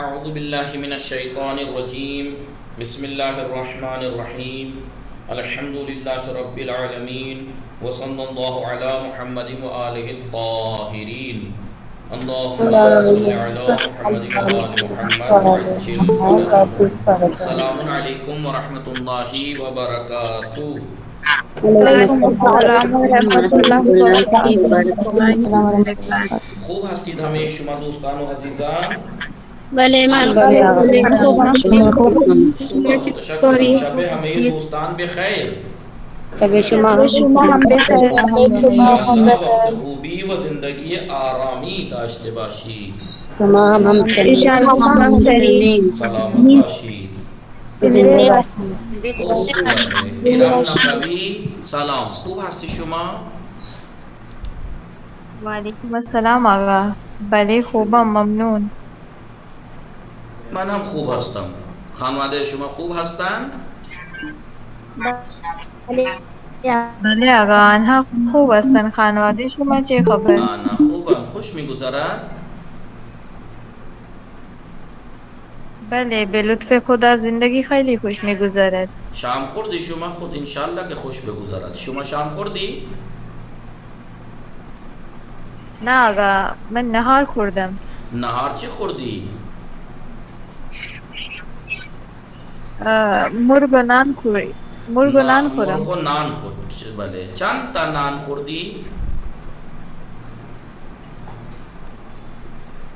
اعوذ باللہ من الشیطان الرجیم بسم اللہ الرحمن الرحیم الحمد للہ رب العالمین وصلی اللہ علی محمد وآلہ الطاہرین اللہم صل علی محمد وآل محمد وعجل فرجهم سلام علیکم ورحمۃ اللہ وبرکاتہ. وعلیکم وعلیکم السلام السلام ورحمۃ ورحمۃ اللہ اللہ وبرکاتہ. وبرکاتہ. خوب هستید همه شما دوستان و عزیزان؟ بله من بله من آقا خوبم. شما خوبم. خوبم، شما متشکرم. چطوری؟ شب همه دوستان بخیر. شب شما شب شما هم بخیر. انشاءاللہ وقت خوبی و زندگی آرامی داشته باشید. شما هم انشاءاللہ همچنین. شما هم چنین. سلامت باشید. زنده زنده باشید. خوب بله. ارم نقوی سلام، خوب هستی شما؟ وعلیکم السلام آقا. بله خوبم ممنون. من هم خوب هستم. خانواده شما خوب هستند؟ بله آقا آنها خوب هستند. خانواده شما چه خبر؟ آنا خوبم. خوش میگذرد؟ بله به لطف خدا زندگی خیلی خوش میگذرد. شام خوردی شما؟ خود انشالله که خوش بگذرد. شما شام خوردی؟ نه آقا من نهار خوردم. نهار چی خوردی؟ مرغ و نان خوری. مرغ و نان خورم. مرغ و نان خورد. بله. چند تا نان خوردی؟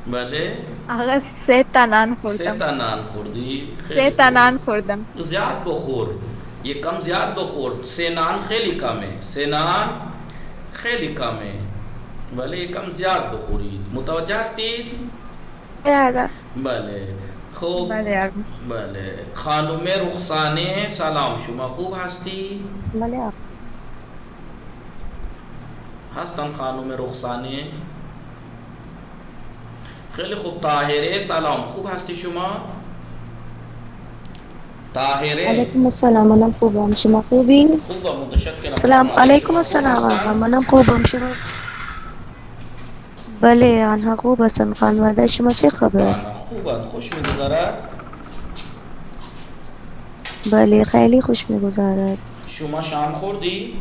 بله. آقا 3 تا نان 3 خوردم. تا نان خوردی؟ 3 تا نان خوردم. زیاد بخور. یہ کم زیاد بخور. 3 نان خیلی کمه. 3 نان خیلی کمه. بله کم زیاد بخورید. متوجه هستید؟ بله. خوب. بله آقا. بله. خانم رخسانه سلام، شما خوب هستی؟ بله آقا. هستن خانم رخسانه؟ خیلی خوب. طاهره سلام، خوب هستی شما؟ طاهره علیکم السلام، منم خوبم. شما خوبی؟ خوبم متشکرم. سلام خانواده علیکم شما خوب السلام آقا، هستن؟ منم خوبم. شما؟ بله آنها خوب هستند. خانواده شما چه خبر؟ آنا خوبن. خوش میگذرد؟ بله خیلی خوش میگذرد. شما شام خوردی؟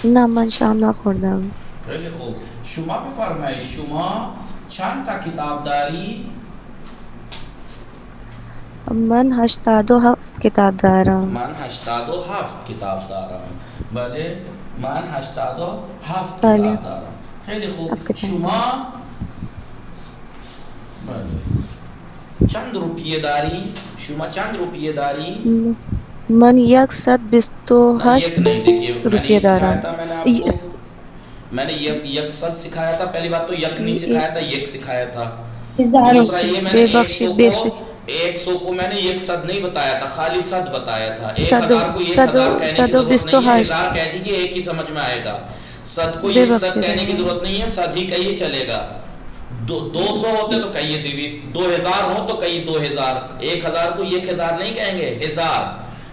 نه من شام نخوردم. خیلی خوب. شما بفرمایید شما چند تا کتاب داری؟ من 87 کتاب دارم. من 87 کتاب دارم. بله من 87 بله. کتاب دارم. خیلی خوب. 7 کتاب. شما بله چند روپیه داری؟ شما چند روپیه داری؟ من نه، 128 یک نہیں. دیکھیے میں نے یہ روپیه سکھایا دارم. تھا، میں نے آپ کو میں نے یک صد سکھایا تھا. پہلی بات تو یک نہیں سکھایا تھا، یک سکھایا تھا. دوسرا یہ میں نے 100 کو میں نے یک صد نہیں بتایا تھا، خالی صد بتایا تھا. 1000 کو 1000 کہنے کی ضرورت نہیں ہے. 1000 کہہ دیجیے ایک ہی سمجھ میں آئے گا. صد کو یک صد کہنے کی ضرورت نہیں ہے، صد ہی کہیے چلے گا. 200 ہوتے تو کہیے 200، 2000 ہو تو کہیے 2000. 1000 کو 1000 نہیں کہیں گے، ہزار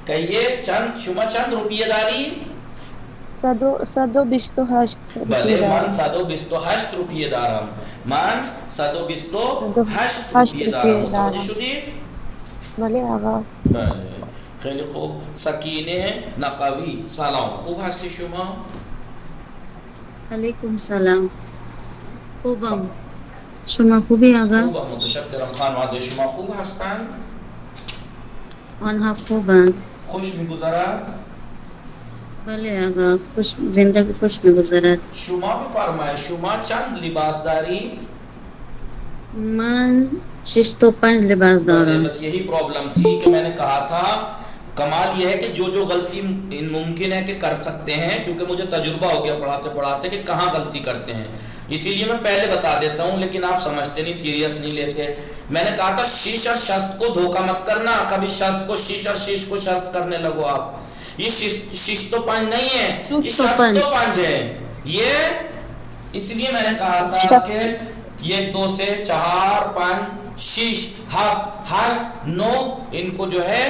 کہیے. چند شما چند روپیه داری؟ 128 بله روپیه من دارم. 128 روپیه دارم. من 128 روپیه دارم. متوجه شدید؟ بله آقا. بله خیلی خوب. سکینه نقوی سلام، خوب هستی شما؟ علیکم السلام. خوبم. شما خوبی آقا؟ خوبم متشکرم. خانواده شما خوب هستند؟ آنها خوبند. خوش میگذرد؟ بله آقا زندگی خوش میگذرد. شما بفرمایید شما چند لباس داری؟ من 6 تا 5 لباس دارم. بس یہی پرابلم تھی کہ میں نے کہا تھا کمال یہ ہے کہ جو غلطی ممکن ہے کہ کر سکتے ہیں، کیونکہ مجھے تجربہ ہو گیا پڑھاتے پڑھاتے کہ کہاں غلطی کرتے ہیں، اسی لیے میں پہلے بتا دیتا ہوں. لیکن آپ سمجھتے نہیں، سیریس نہیں لیتے. میں نے کہا تھا شیش اور شست کو دھوکہ مت کرنا. کبھی شست کو شیش اور شیش کو شست کرنے لگو آپ. یہ شیش تو پنج نہیں ہے، یہ شست تو پنج ہے. یہ اس لیے میں نے کہا تھا کہ یہ 2 سے 4 5 6 7 8 9 ان کو جو ہے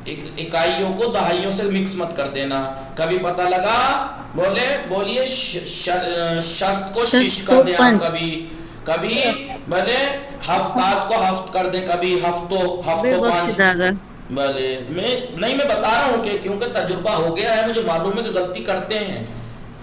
اکائیوں کو دہائیوں سے مکس مت کر دینا. کبھی پتہ لگا بولیے شست کو شش کر دیں آپ کبھی. کبھی بھلے ہفتات کو ہفت کر دیں، کبھی ہفتوں بے پانچ. بخشید آگا. بھلے میں بتا رہا ہوں کہ کیونکہ تجربہ ہو گیا ہے، مجھے معلوم ہے کہ غلطی کرتے ہیں،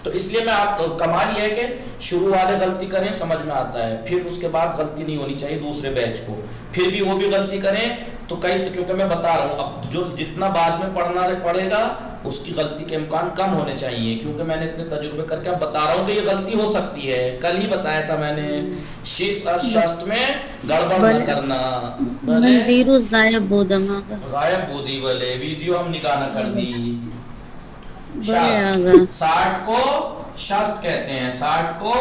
تو اس لیے میں آپ کمال یہ ہے کہ شروع والے غلطی کریں سمجھ میں آتا ہے، پھر اس کے بعد غلطی نہیں ہونی چاہیے دوسرے بیچ کو، پھر بھی وہ بھی غلطی کریں تو کیونکہ میں بتا رہا ہوں اب جو جتنا بعد میں پڑھنا پڑے گا اس کی غلطی کے امکان کم ہونے چاہیے، کیونکہ میں نے اتنے تجربے کر کے اب بتا رہا ہوں کہ یہ غلطی ہو سکتی ہے. کل ہی بتایا تھا میں نے شیش اور شست میں گڑبڑ نہ کرنا. بھلے من دیروز غائب بودم آگا. غائب بودی بھلے ویڈیو ہم نکاح نہ کر دی. بھلے آگا. 60 کو شست کہتے ہیں، 60 کو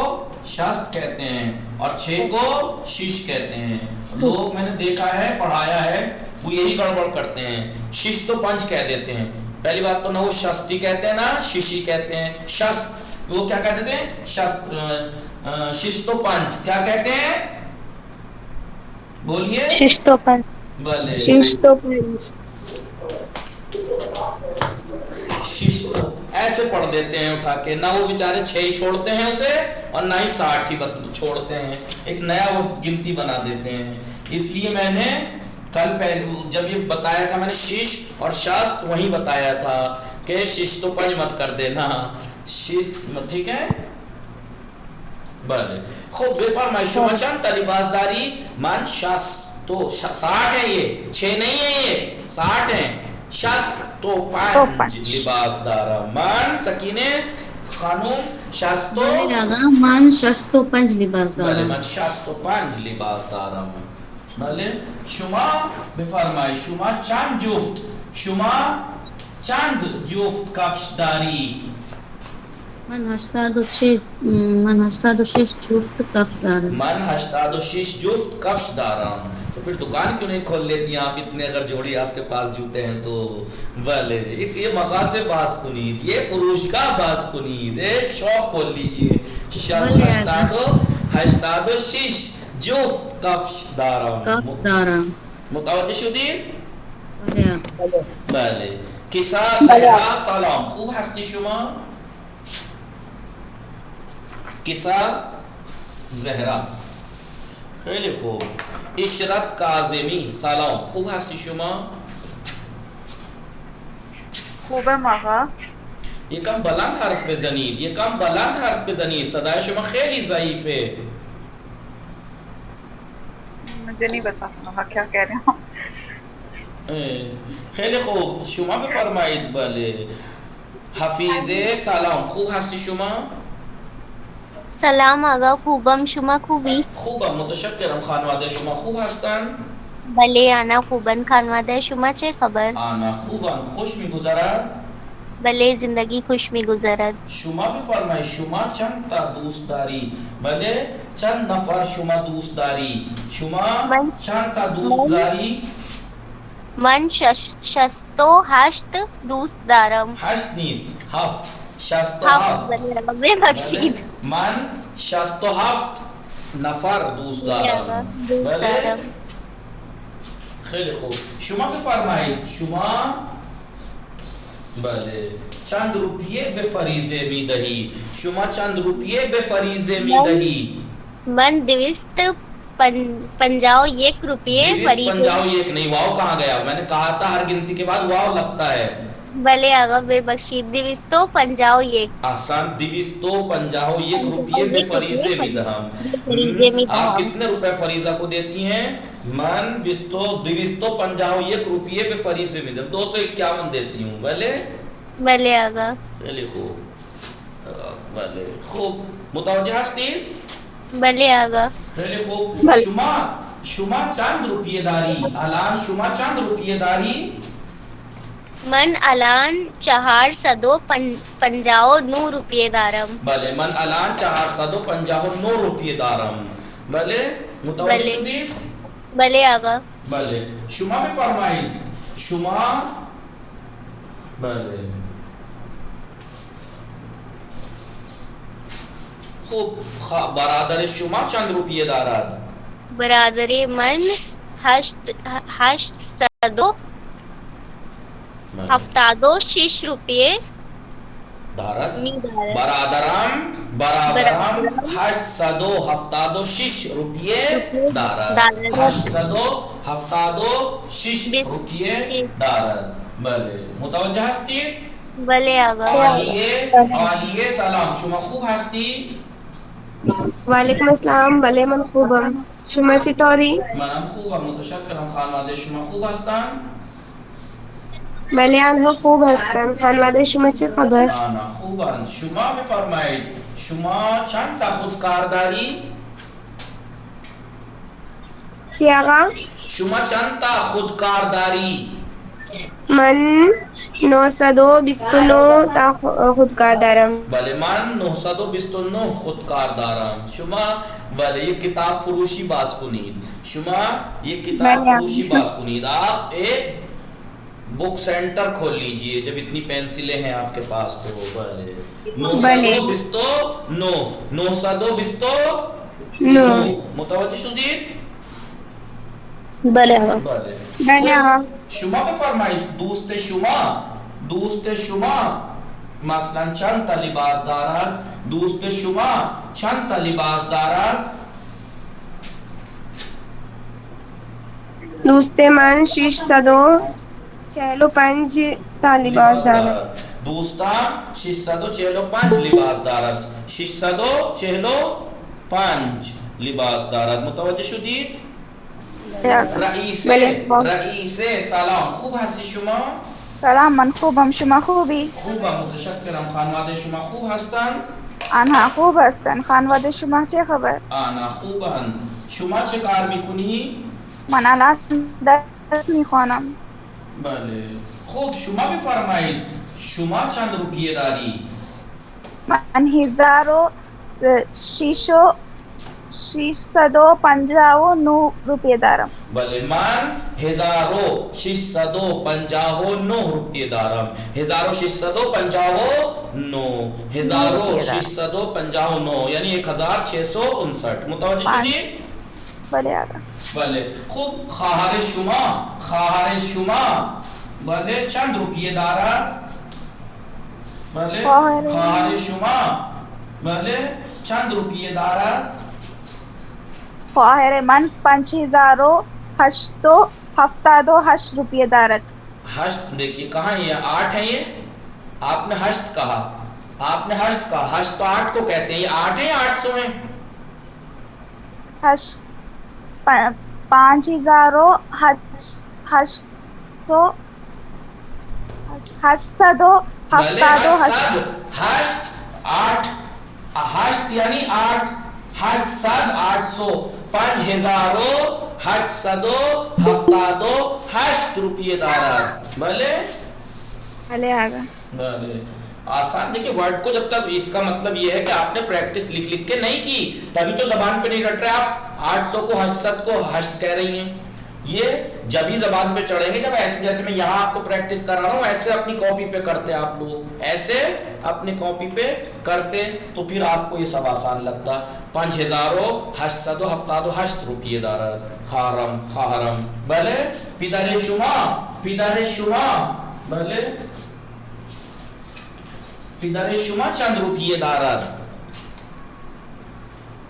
شست کہتے ہیں اور 6 کو شیش کہتے ہیں. لوگ میں نے دیکھا ہے پڑھایا ہے وہ یہی گڑبڑ کرتے ہیں، شش تو پنچ کہہ دیتے ہیں. پہلی بات تو نہ وہ شستی کہتے ہیں نہ شیشی کہتے ہیں. شست وہ کیا کہتے تھے؟ شست. شش تو پنچ کیا کہتے ہیں؟ بولیے. ششتوپن. بھلے شش تو ایسے پڑھ دیتے ہیں اٹھا کے، نہ وہ بیچارے 6 ہی چھوڑتے ہیں اسے اور نہ ہی 60 ہی چھوڑتے ہیں، ایک نیا وہ گنتی بنا دیتے ہیں. اس لیے میں نے کل پہلے جب یہ بتایا تھا میں نے شش اور شاست وہیں بتایا تھا کہ شش تو پنج مت کر دینا، شش ٹھیک ہے. بھلے خوب بے فرمائش شما چند لباسداری من شست تو 60 ہے، یہ 6 نہیں ہے، یہ 60 ہیں. شست تو پنج لباس دارا من سکینے خانوم شستو. بھلے آگا. من شستو پنج لباس بھلے دارم. من شستو پنج لباس دارم. بھلے شما بفرمائی شما چند جفت، شما چند جفت کفش داری. من 86 جفت کف دارم. من 86 جفت کفش دارم. تو پھر دکان کیوں نہیں کھول لیتی آپ اتنے اگر جوڑی آپ کے پاس جوتے ہیں تو. بھلے یہ مغازے باز کنید، یہ فروشگاہ باز کنید، ایک شاپ کھول لیجیے. 86 جفت کفش دارم. کف دارم. متوجہ شدی؟ بھلے آگا. بله کسا زهرا سلام، خوب هستی شما؟ کسا زهرا خیلی خوب. اشرت کاظمی سلام، خوب هستی شما؟ خوبم آقا. یکم بلند حرف بزنید، یکم بلند حرف بزنید، صدای شما خیلی ضعیفه. مجھے نہیں بتا آقا کیا کہہ رہے ہوں. خیلی خوب شما بفرمایید. بله حفیظه سلام، خوب هستی شما؟ سلام آقا، خوبم، شما خوبی؟ خوبم متشکرم. خانواده شما خوب هستن؟ بله آنا خوبن. خانواده شما چه خبر؟ آنا خوبم. خوش میگذرد؟ بله زندگی خوش میگذرد. شما بفرمایید شما چند تا دوست داری؟ بله چند نفر شما دوست داری؟ شما چند تا دوست داری؟ من 68 دوست دارم. 8 نیست، 7. 67. بله ببخشید. من 67 نفر دوست دارم. بله خیلی خوب. شما بفرمایید شما بله چند روپیه به فریضه میدهی؟ شما چند روپیه به فریضه میدهی؟ من 251 روپیے فریضے. 251 نہیں، واو کہاں گیا؟ میں نے کہا تھا ہر گنتی کے بعد واو لگتا ہے. بله آقا ببخشید. 251. آسان 251 روپیے میں فریضے میدہم. آپ کتنے روپے فریضہ کو دیتی ہیں؟ من 251 روپیے میں فریضے میدہم، 251 دیتی ہوں. بلے بله آقا. خیلی خوب. بله خوب متوجه هستی؟ بله آقا. خیلی خوب. شما چند روپیه داری؟ الان شما چند روپیه داری؟ من الان 459 روپیے دارم. بله من الان 459 روپیه دارم. بله متوجه شدی؟ بله آقا. بله شما بفرمایید شما بله خوب. برادر شما چند روپیه دارد؟ برادر من 876 روپیے دارت می دارد برادرم برادرم 876 روپیه دارد. دارد. 876 روپیه دارد. بله متوجه هستید؟ بله آقا. عالیه سلام، شما خوب هستی؟ وعلیکم السلام. بله من خوبم. شما چطوری؟ منم خوبم متشکرم. خانواده شما خوب هستن؟ بله آنها خوب هستند. خانواده شما چه خبر؟ آنا خوبند. شما بفرمایید شما چند تا خودکار داری؟ چی آقا؟ شما چند تا خودکار داری؟ من 929 تا خودکار دارم. بله من 929 خودکار دارم. شما بله یک کتاب فروشی باز کنید. شما یک کتاب فروشی باز کنید. آپ ایک بک سینٹر کھول لیجئے جب اتنی پینسلیں ہیں آپ کے پاس تو. بله 929 متوجه شدید؟ بله آقا. بله آقا. شما بفرمایید دوست شما مثلا چند تا لباس دارد؟ دوست شما چند تا لباس دارد؟ دوست من 645 تا لباس دارد. دوستان 645 لباس دارد. 645 لباس دارد. متوجه شدید؟ رئیس سلام، خوب هستی شما؟ سلام من خوبم. شما خوبی؟ خوبم متشکرم. خانواده شما خوب هستن؟ آنها خوب هستند. خانواده شما چه خبر؟ آنا خوبن. شما چه کار میکنی؟ من الان درس میخوانم. بله خوب. شما بفرمایید شما چند روپیه داری؟ من 1659 روپیه دارم. بله من 1659 روپیه دارم. 1659 یعنی 1659. متوجه شدید؟ بله آقا. بله خوب. خواهر شما بله چند روپیه دارد؟ بله خواهر شما بله چند روپیه دارد؟ خواهر من 5878 روپیه دارد. ہشت دیکھیے کہاں یہ 8 ہے. یہ آپ نے ہشت کہا. ہشت تو 8 کو کہتے ہیں. یہ 8 ہے یا 800 ہیں؟ 8 یعنی 8 800 5878 روپیے دارد. بھلے بھلے آگا. بھلے آسان. دیکھیں ورڈ کو جب تک اس کا مطلب یہ ہے کہ آپ نے پریکٹس لکھ کے نہیں کی تبھی تو زبان پہ نہیں رٹ رہے. آپ 800 کو 800 کو ہشت کہہ رہی ہیں. یہ جب ہی زبان پہ چڑھیں گے جب ایسے جیسے میں یہاں آپ کو پریکٹس کر رہا ہوں ایسے اپنی کاپی پہ کرتے آپ لوگ. ایسے اپنی کاپی پہ کرتے تو پھر آپ کو یہ سب آسان لگتا. 5878 روپیے دارد. خواهرم بله. پدر شما بله پدر شما چند روپیه دارد؟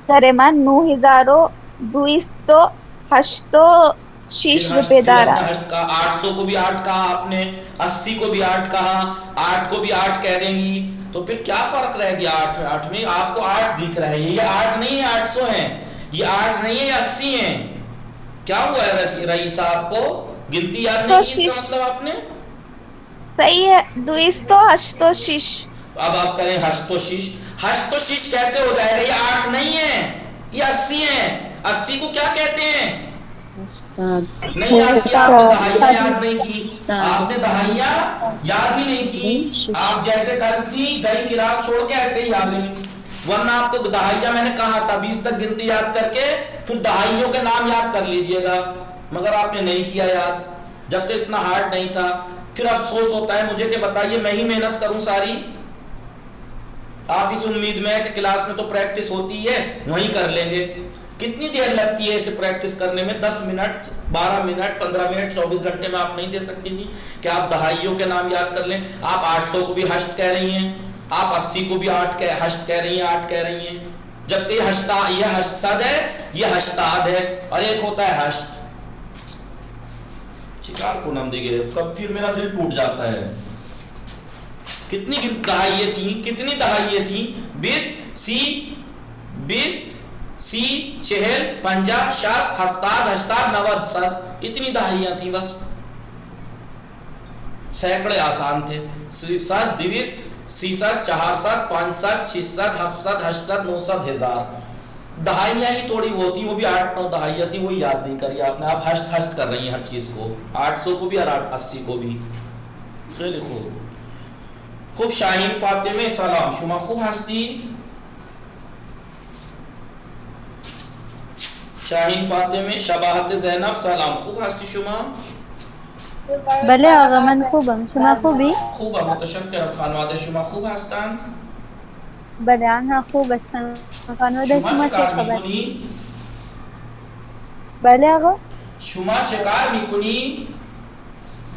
پدر من 9286 روپے دارد. 800 کو بھی 8 کہا آپ نے, 80 کو بھی 8 کہا, 8 کو بھی 8 کہہ دیں گی تو پھر کیا فرق رہ گیا؟ 8 میں آپ کو 8 دکھ رہا ہے. یہ 8 نہیں ہے 800 ہیں. یہ 8 نہیں ہے یہ 80 ہیں. کیا ہوا ہے ویسے رئیس صاحب کو گنتی یاد نہیں کی؟ اس کا مطلب آپ نے صحیح ہے 286. اب آپ کریں 806 کیسے ہو جائے گا؟ یہ 8 نہیں ہے یہ 80 ہیں. 80 کو کیا کہتے ہیں؟ نہیں یاد کیا آپ نے دہائیاں یاد نہیں کی. آپ نے دہائیاں یاد ہی نہیں کی. آپ جیسے کرتی گئی کلاس چھوڑ کے ایسے ہی یاد نہیں. ورنہ آپ کو دہائیاں میں نے کہا تھا 20 تک گنتی یاد کر کے پھر دہائیوں کے نام یاد کر لیجئے گا, مگر آپ نے نہیں کیا یاد جبکہ اتنا ہارڈ نہیں تھا. پھر افسوس ہوتا ہے مجھے کہ بتائیے میں ہی محنت کروں ساری. آپ اس امید میں ہے کہ کلاس میں تو پریکٹس ہوتی ہے وہیں کر لیں گے. کتنی دیر لگتی ہے اسے پریکٹس کرنے میں؟ 10 منٹ 12 منٹ 15 منٹ 24 گھنٹے میں آپ نہیں دے سکتی تھی کہ آپ دہائیوں کے نام یاد کر لیں. آپ 800 کو بھی ہشت کہہ رہی ہیں آپ 80 کو بھی 8 ہشت کہہ رہی ہیں، 8 کہہ رہی ہیں، جبکہ یہ ہشت صد ہے، یہ ہشتاد ہے، اور ایک ہوتا ہے ہشت. چکار کو نام دے گئے، کب پھر میرا دل ٹوٹ جاتا ہے. کتنی دہائییں تھیں، کتنی دہائییں تھیں؟ 20 سی 40 50 60 70 80 90 100، اتنی دہائیاں تھیں بس. سینکڑے آسان تھے. 100 200 300 400 500 600 700 800 900 1000. دہائیاں ہی تھوڑی وہ تھی، وہ بھی 8 9 دہائیاں تھیں، وہی یاد نہیں کری آپ نے. آپ ہشت ہشت کر رہی ہیں ہر چیز کو، 800 کو بھی اور 80 کو بھی. خیلی خوب. خوب. شاہین فاطمه سلام، شما خوب هستی؟ شاہین فاطمه شباهت زینب سلام، خوب هستی شما؟ بله آقا من خوبم، شما خوبی؟ خوبم متشکرم. خانواده شما خوب هستند؟ بله آنها خوب هستند. خانواده شما شما چه چه کار خبر؟ میکنی؟ بله آقا شما چه کار میکنی؟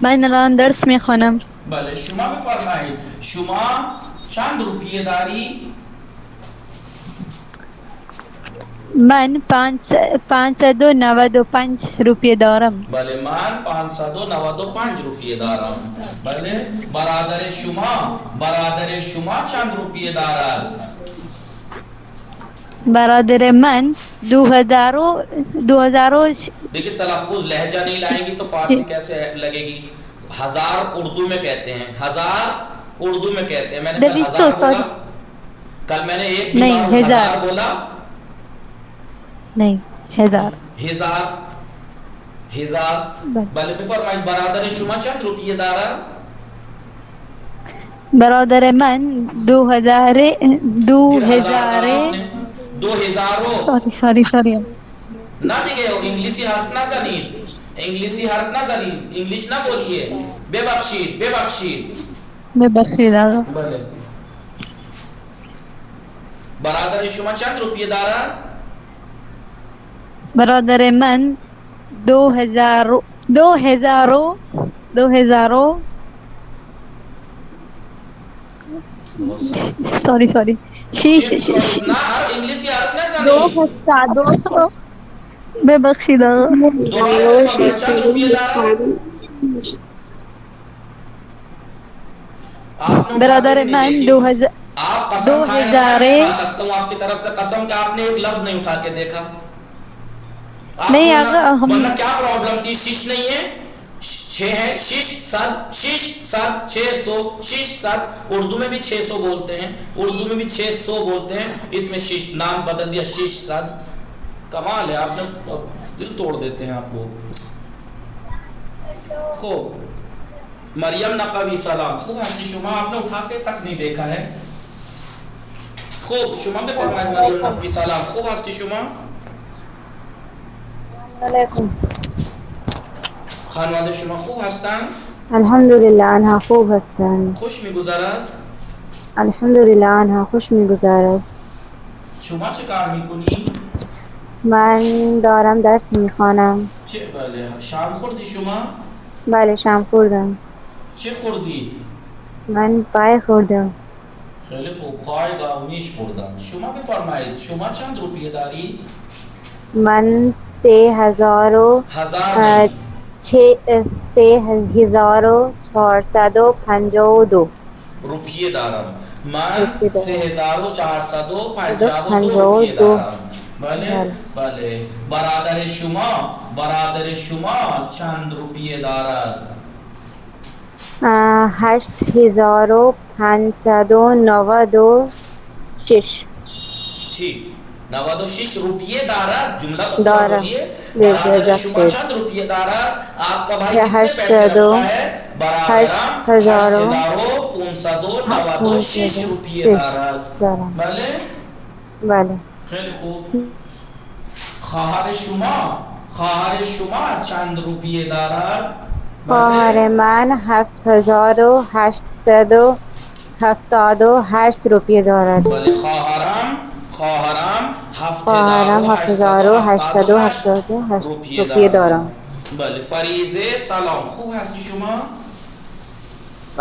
من الان درس میخوانم. بله. شما بفرمایید شما چند روپیه داری؟ من 595 روپیه دارم. بله من 595 روپیه دارم. بله. برادر شما چند روپیه دارد؟ برادر من 2000 دیکھیں تلفظ لہجہ نہیں لائیں گی تو فارسی کیسے لگے گی؟ 1000 اردو میں کہتے ہیں، 1000 اردو میں کہتے ہیں. میں نے کل 1000 بولا، کل میں نے ایک بیمار 1000 بولا نہیں 1000. بله بفرمایید برادر شما چند روپیه دارد؟ برادر من 2000 پھر 1000 کہا آپ نے، 2000 سوری نہ دیگه انگلیسی حرف نزنید، انگلیسی حرف نزنید، انگلیش نہ بولیے. ببخشید ببخشید آقا. بله. برادر شما چند روپیه دارد؟ برادر من 2000 سوری نه انگلیسی حرف نزنید. 2 ببخشید آقا. دوباره بفرمایید چند روپیه دارد؟ آپ نے برادر اٹھا کے من نہیں 2000 دیکھی. آپ قسم کھائے ہیں، میں نہیں کھا سکتا ہوں آپ کی طرف سے قسم کہ آپ نے ایک لفظ نہیں اٹھا کے دیکھا. نہیں آقا ورنہ کیا پرابلم تھی؟ 6 نہیں ہے، 6 ہے. 6 7 600 6 7. اردو میں بھی 600 بولتے ہیں، اردو میں بھی 600 بولتے ہیں، اس میں 6 نام بدل دیا 6 7. کمال ہے، آپ نے دل توڑ دیتے ہیں آپ لوگ. خوب. مریم نقوی سلام، خوب ہستی شما، آپ نے اٹھا کے تک نہیں دیکھا ہے. خوب. شما بفرمایید مریم نقوی سلام، خوب ہستی شما؟ علیکم. خانواده شما خوب هستند؟ الحمدلله آنها خوب هستند. خوش میگذرد؟ الحمدلله آنها خوش میگذرد. شما چه کار میکنی؟ من دارم درس میخوانم. چه بله. شام خوردی شما؟ بله شام خوردم. چه خوردی؟ من پای خوردم. خیلی خوب. پای گاونیش خوردم. شما بفرمایید شما چند روپیه داری؟ من 3452 روپیه دارم. من روپیه دارم. 3452 روپیه دارم. بله بله. برادر شما چند روپیه دارد؟ 8596. چی؟ 96 روپیه دارد. جملہ تو پورا بولیے. برادر شما چند روپیه دارد؟ آپ کا بھائی کتنے پیسے رکھتا ہے؟ برادرم 8596 روپیه دارد. بله؟ بله. خیلی خوب. خواهر شما چند روپیه دارد؟ خواهر من 7878 روپیه دارد. بله. خواهرم 7878 روپیه دارم. بله. فریزه سلام، خوب هستی شما؟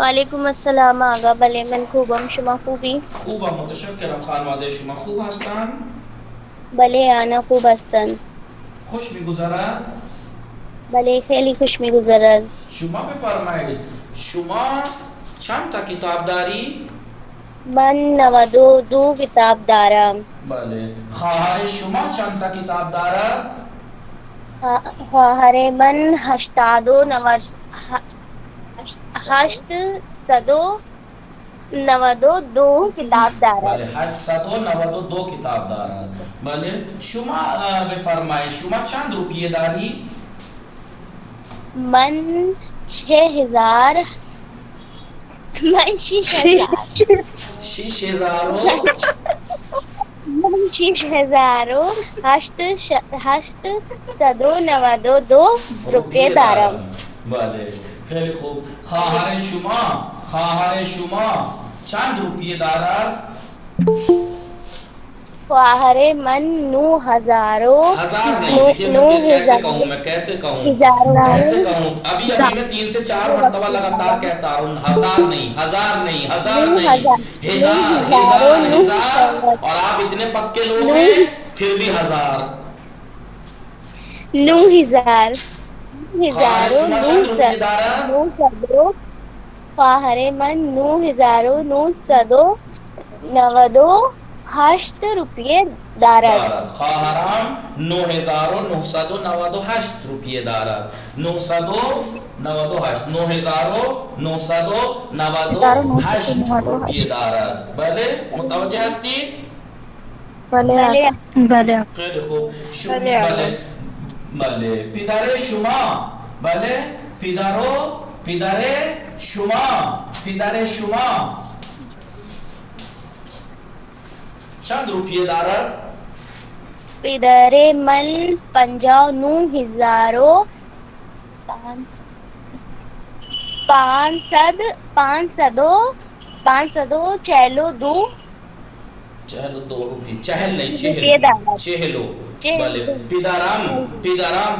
وعلیکم السلام آقا بله من خوبم شما خوبی؟ خوبم متشکرم خانواده شما خوب هستند؟ بله آنا خوب هستند. خوش میگذرد؟ بله خیلی خوش میگذرد. شما بفرمایید شما چند تا کتاب داری؟ من 92 کتاب دارم. بله. خواهر شما چند تا کتاب دارد؟ خواهر من 892 کتاب دارد. بله 892 کتاب دارد. بله شما بفرمایید شما چند روپیه داری؟ من 6000 من 6000 6000 من 6892 روپیه دارم. بله خیلی خوب. خواهر شما چند روپیه دارد؟ خواهر من 9000 ہزار نہیں دیکھیے میں کیسے کہوں ابھی میں 3 سے 4 مرتبہ لگاتار کہتا ہوں ہزار نہیں ہزار اور آپ اتنے پکے لوگ ہیں پھر بھی ہزار 9000 خواہر من 9998 روپیے دارد. خواهرام 9998 روپیه دارد. 9998 روپیه دارد. بله متوجه هستید؟ بله بله خیلی خوب. بله پدر شما پدر شما چند روپیه دارد؟ پدر من 59500 چہلو. بله پدرم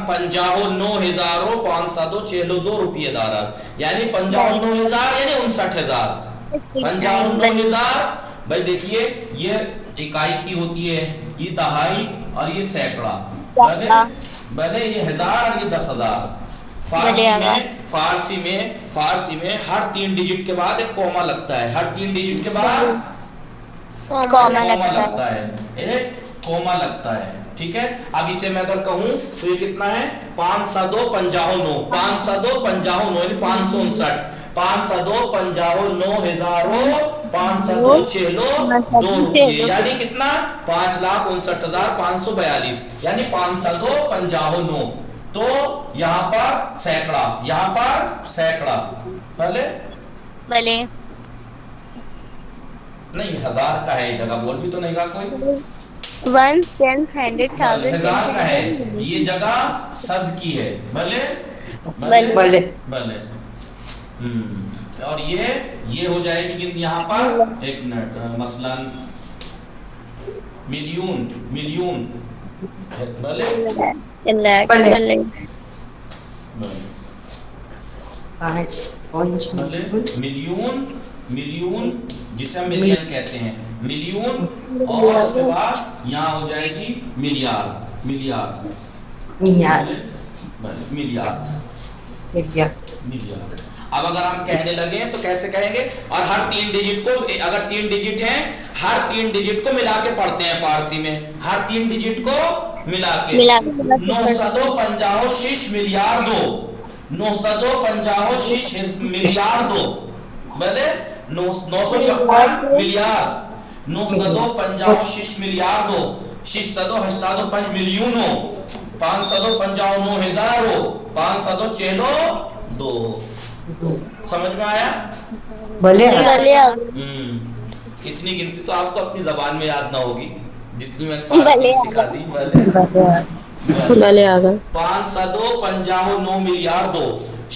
59562 روپیه دارد. یعنی 59000 یعنی 59000 59000. بھائی دیکھیے یہ اکائی کی ہوتی ہے، یہ دہائی اور یہ سینکڑا. بھلے یہ ہزار اور یہ 10,000. فارسی میں ہر 3 ڈیجٹ کے بعد ایک کوما لگتا ہے. ہر 3 ڈیجٹ کے بعد کوما لگتا ہے. ٹھیک ہے. اب اسے میں اگر کہوں تو یہ کتنا ہے 559 یعنی 559 559,502 روپیے یعنی کتنا 5,59,542 یعنی 559. تو یہاں پر سینکڑا بھلے نہیں ہزار کا ہے. یہ جگہ بول بھی تو نہیں گا کوئی. 1,100,000 ہزار کا ہے. یہ جگہ صد کی ہے. بھلے اور یہ ہو جائے گی یہاں پر ایک منٹ مثلا ملین بھلے ملین جسے ہم ملین کہتے ہیں ملین. اور اس کے بعد یہاں ہو جائے گی ملیارڈ. اب اگر ہم کہنے لگے تو کیسے کہیں گے؟ اور ہر 3 ڈیجٹ کو اگر 3 ڈیجٹ ہیں ہر 3 ڈیجٹ کو ملا کے پڑھتے ہیں فارسی میں. ہر 3 ڈیجٹ کو ملا کے 955 ملیارڈ 955 ملیارڈ بلے 956 ملیارڈ 955 ملیارڈ 685 ملیون 559,542 سمجھ میں آیا؟ اتنی گنتی تو آپ کو اپنی زبان میں یاد نہ ہوگی جتنی میں فارسی سکھا دی. 559 ملیارڈ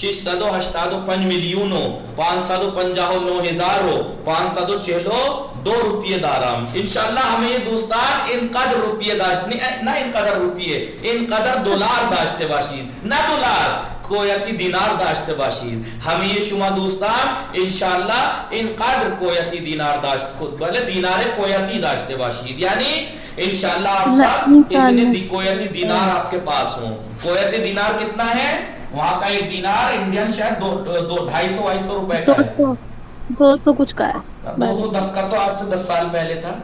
685 ملیون 559,542 روپیے دارم. انشاءاللہ ہمیں یہ دوستان ان قدر روپیے داشت نہ ان قدر روپیے ان قدر دولار داشتے باشید نہ دولار کویتی دینار داشته باشید. همه شما دوستان انشالله اینقدر کویتی دینار بله دینار کویتی داشته باشید، یعنی انشاللہ آپ سب اتنے کویتی دینار آپ کے پاس ہوں. کویتی دینار کتنا ہے؟ وہاں کا ایک دینار انڈین شاید 250-250 روپے کا ہے. 200 کچھ کا ہے. 210 کا تو آج سے 10 سال پہلے تھا.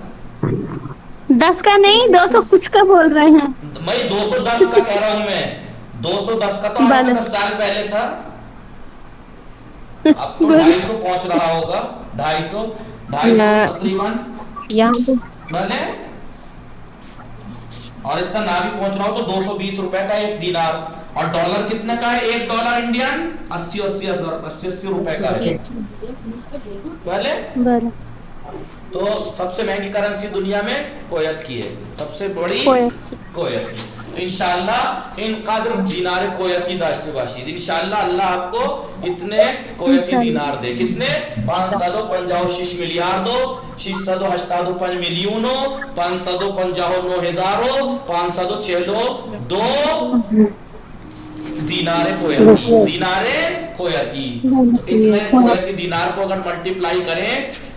10 کا نہیں 200 کچھ کا بول رہے ہیں. میں 210 کا کہہ رہا ہوں، میں 210 کا تو آج سے 10 سال پہلے تھا. اب تو 250 پہنچ رہا ہوگا. 250 تقریباً میں نے، اور اتنا نہ بھی پہنچ رہا ہو تو 220 روپے کا ایک دینار. اور ڈالر کتنے کا ہے؟ ایک ڈالر انڈین 80 روپے کا ہے. پہلے تو سب سے مہنگی کرنسی دنیا میں کویت کی ہے، سب سے بڑی کویت. انشاءاللہ ان قدر دینار کویتی داشته باشید. انشاءاللہ اللہ آپ کو اتنے کویتی دینار دے. کتنے؟ 556 میلیاردو 685 میلیونو 559,542 دینار کویتی. دینار کویتی. اتنے کویتی دینار کو اگر ملٹیپلائی کریں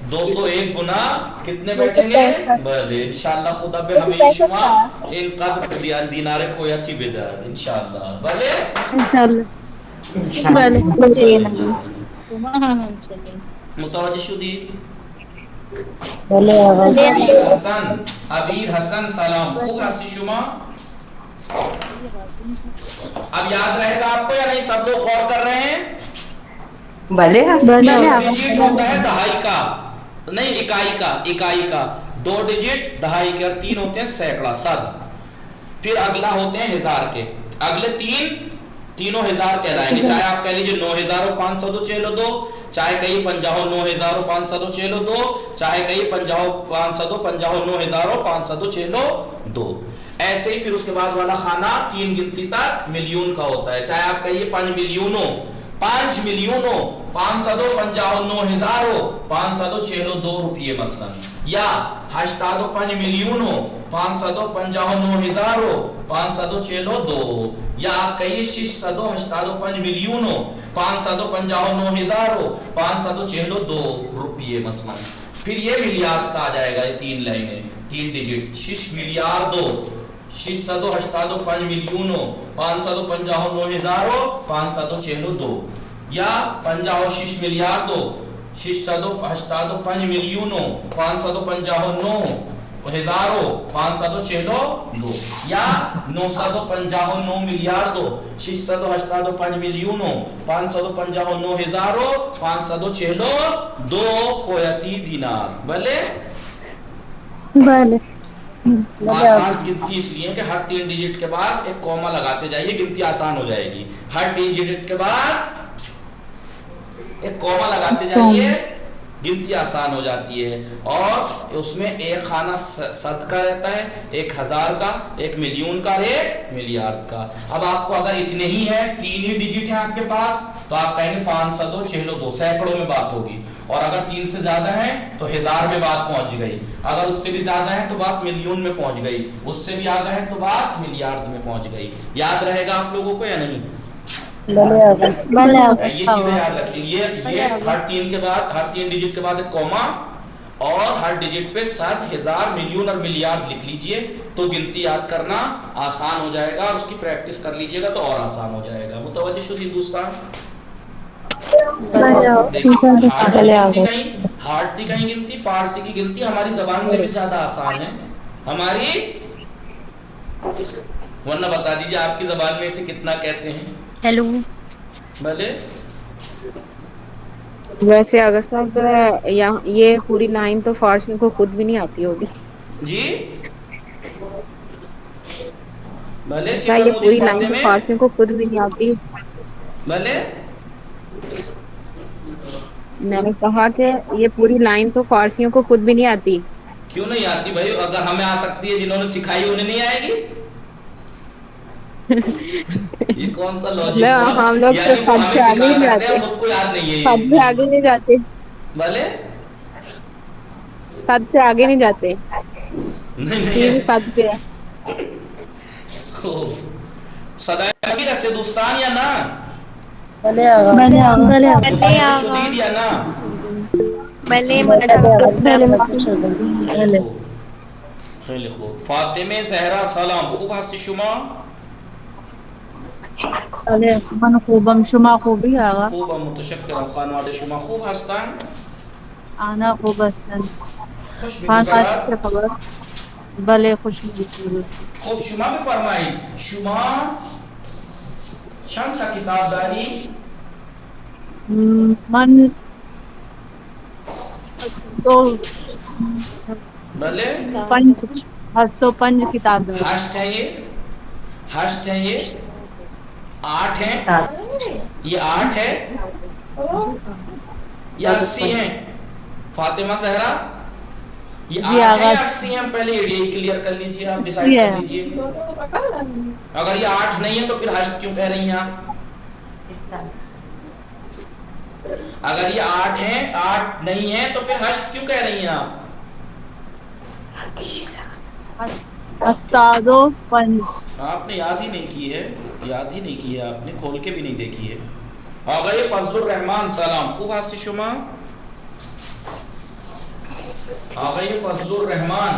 201 گنا کتنے بیٹھیں گے؟ بلے انشاءاللہ خدا بے ہمیں شما ان قدر دینار کویتی بداد انشاءاللہ. بلے متوجہ شدید؟ ابیر حسن سلام. خوب ہستی شما؟ اب یاد رہے گا آپ کو یا نہیں؟ سب لوگ غور کر رہے ہیں؟ بھلے ڈیجٹ ہوتا ہے دہائی کا، نہیں اکائی کا. 2 ڈیجٹ دہائی کے، اور 3 ہوتے ہیں سینکڑا صد. پھر اگلا ہوتے ہیں ہزار کے. اگلے تینوں ہزار کہلائیں گے. چاہے آپ کہہ لیجیے 9,502 چاہے کہیں 59,502 چاہے کہیں 59,502. ایسے ہی پھر اس کے بعد والا خانہ 3 گنتی تک ملین کا ہوتا ہے. چاہے آپ کہیے 5 ملینوں 559,562 روپیے مثلا، یا 85 ملینوں 559,562 یا آپ کہیے 685 ملینوں 559,562 روپیے مثلا. پھر یہ ملیارد کا آ جائے گا. یہ 3 لائنیں 3 ڈیجٹ 6 ملیاردو 685 ملینوں 559,562 یا 56 ملیاردو 685 ملینوں 559,562 یا 959 ملیاردو 685 ملینوں 559,562 کویتی دینار. بلے آسان گنتی اس لیے کہ ہر 3 ڈیجٹ کے بعد ایک کوما لگاتے جائیے، گنتی آسان ہو جائے گی. ہر 3 ڈیجٹ کے بعد ایک کوما لگاتے جائیے، گنتی آسان ہو جاتی ہے. اور اس میں ایک خانہ صد کا رہتا ہے، ایک ہزار کا، ایک ملین کا، ایک ملیارد کا. اب آپ کو اگر اتنے ہی ہیں، 3 ہی ڈیجٹ ہیں آپ کے پاس، تو آپ کہیں گے 562 سینکڑوں میں بات ہوگی. اور اگر 3 سے زیادہ ہیں تو ہزار میں بات پہنچ گئی. اگر اس سے بھی زیادہ ہے تو بات ملین میں پہنچ گئی. اس سے بھی زیادہ ہے تو بات ملیارد میں پہنچ گئی. یاد رہے گا آپ لوگوں کو یا نہیں؟ یہ چیزیں یاد رکھیں. یہ ہر 3 کے بعد، ہر 3 ڈیجٹ کے بعد ایک کوما، اور ہر ڈیجٹ پہ 100 ہزار ملین اور ملیارڈ لکھ لیجئے تو گنتی یاد کرنا آسان ہو جائے گا. اور اس کی پریکٹس کر لیجئے گا تو اور آسان ہو جائے گا. متوجہ شدید دوستان؟ ہارڈ تھی کہیں گنتی، فارسی کی گنتی ہماری زبان سے بھی زیادہ آسان ہے ہماری. ورنہ بتا دیجئے آپ کی زبان میں اسے کتنا کہتے ہیں؟ ہیلو. بھلے ویسے اگر صاحب یہ پوری لائن تو فارسیوں کو خود بھی نہیں آتی ہوگی. جی بھلے یہ پوری لائن تو فارسیوں کو خود بھی نہیں آتی. بھلے میں نے کہا کہ یہ پوری لائن تو فارسیوں کو خود بھی نہیں آتی. کیوں نہیں آتی بھائی؟ اگر ہمیں آ سکتی ہے، جنہوں نے سکھائی انہیں نہیں آئے گی؟ یہ کون سا لاجک ہوا؟ ہم لوگ تو یعنی وہ سب ہمیں سے آگے سکھا نہیں سکتے ہیں، جاتے، خود کو یاد نہیں ہے. سب سے آگے نہیں جاتے، بھلے سب سے آگے نہیں جاتے. چیز سب سے ہے. صدائے نبی رسے دوستان یا نا؟ بلے آغا بلے آغا بلے آغا مقدر شدید یا نا؟ بلے بلے خوب خیلی خوب. فاطمه زهرا سلام، خوب هستی شما؟ بله من خوبم، شما خوبی آقا؟ خوبم متشکرم. خانواده شما خوب هستند؟ آنا خوب هستند. خوش خانواده می‌گذرد؟ چه خبر؟ بله خوش می‌گذرد. خب شما بفرمایید شما چند تا کتاب داری؟ من دو بله؟ پنج کتاب دارم. 8 ہیں یہ؟ 8 ہیں یہ؟ 8 ہیں؟ یہ 8 ہے؟ یہ 80 ہیں؟ فاطمہ زہرا یہ 8 ہیں یا 80 ہیں؟ پہلے یہ کلیئر کر لیجئے، آپ ڈیسائیڈ کر لیجئے. اگر یہ 8 نہیں ہے تو پھر 8 کیوں کہہ رہی ہیں آپ؟ اگر یہ 8 ہیں 8 نہیں ہے تو پھر 8 کیوں کہہ رہی ہیں آپ؟ استادو پنج. آپ نے یاد ہی نہیں کی ہے، یاد ہی نہیں کی ہے، آپ نے کھول کے بھی نہیں دیکھی ہے. آقای فضل الرحمن سلام، خوب هستی شما؟ آقای فضل الرحمن